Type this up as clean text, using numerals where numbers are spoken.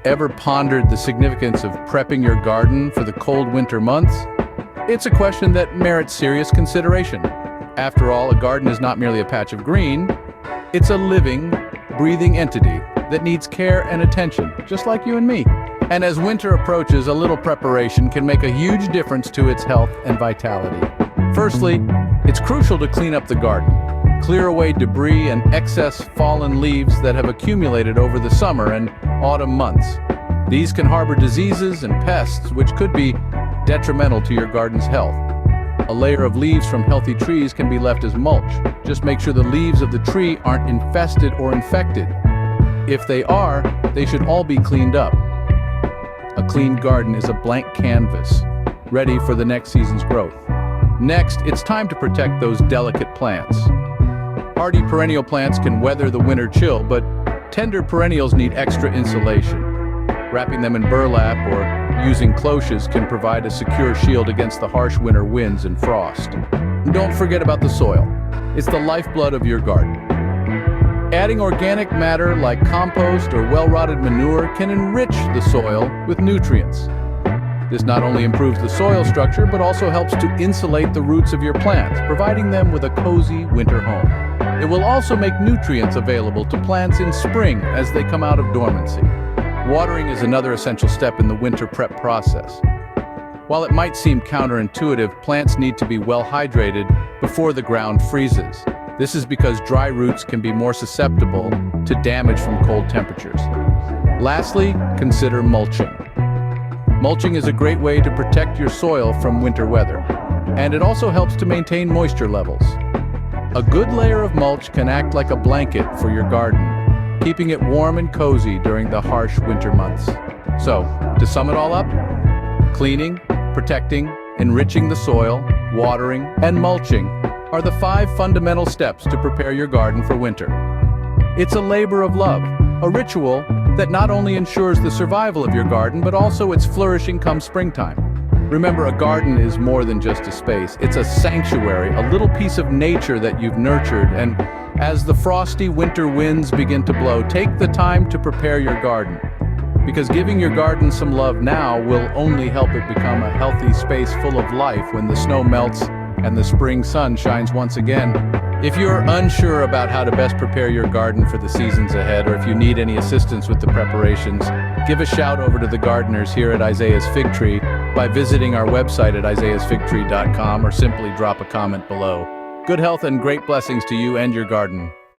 Ever pondered the significance of prepping your garden for the cold winter months? It's a question that merits serious consideration. After all, a garden is not merely a patch of green, it's a living, breathing entity that needs care and attention, just like you and me. And as winter approaches, a little preparation can make a huge difference to its health and vitality. Firstly, it's crucial to clean up the garden. Clear away debris and excess fallen leaves that have accumulated over the summer and autumn months. These can harbor diseases and pests which could be detrimental to your garden's health. A layer of leaves from healthy trees can be left as mulch. Just make sure the leaves of the tree aren't infested or infected. If they are, they should all be cleaned up. A clean garden is a blank canvas, ready for the next season's growth. Next, it's time to protect those delicate plants. Hardy perennial plants can weather the winter chill, but tender perennials need extra insulation. Wrapping them in burlap or using cloches can provide a secure shield against the harsh winter winds and frost. And don't forget about the soil. It's the lifeblood of your garden. Adding organic matter like compost or well-rotted manure can enrich the soil with nutrients. This not only improves the soil structure, but also helps to insulate the roots of your plants, providing them with a cozy winter home. It will also make nutrients available to plants in spring as they come out of dormancy. Watering is another essential step in the winter prep process. While it might seem counterintuitive, plants need to be well hydrated before the ground freezes. This is because dry roots can be more susceptible to damage from cold temperatures. Lastly, consider mulching. Mulching is a great way to protect your soil from winter weather, and it also helps to maintain moisture levels. A good layer of mulch can act like a blanket for your garden, keeping it warm and cozy during the harsh winter months. So, to sum it all up, cleaning, protecting, enriching the soil, watering, and mulching are the 5 fundamental steps to prepare your garden for winter. It's a labor of love, a ritual that not only ensures the survival of your garden, but also its flourishing come springtime. Remember, a garden is more than just a space. It's a sanctuary, a little piece of nature that you've nurtured. And as the frosty winter winds begin to blow, take the time to prepare your garden. Because giving your garden some love now will only help it become a healthy space full of life when the snow melts and the spring sun shines once again. If you're unsure about how to best prepare your garden for the seasons ahead, or if you need any assistance with the preparations, give a shout over to the gardeners here at Isaiah's Fig Tree by visiting our website at isaiahsfigtree.com or simply drop a comment below. Good health and great blessings to you and your garden.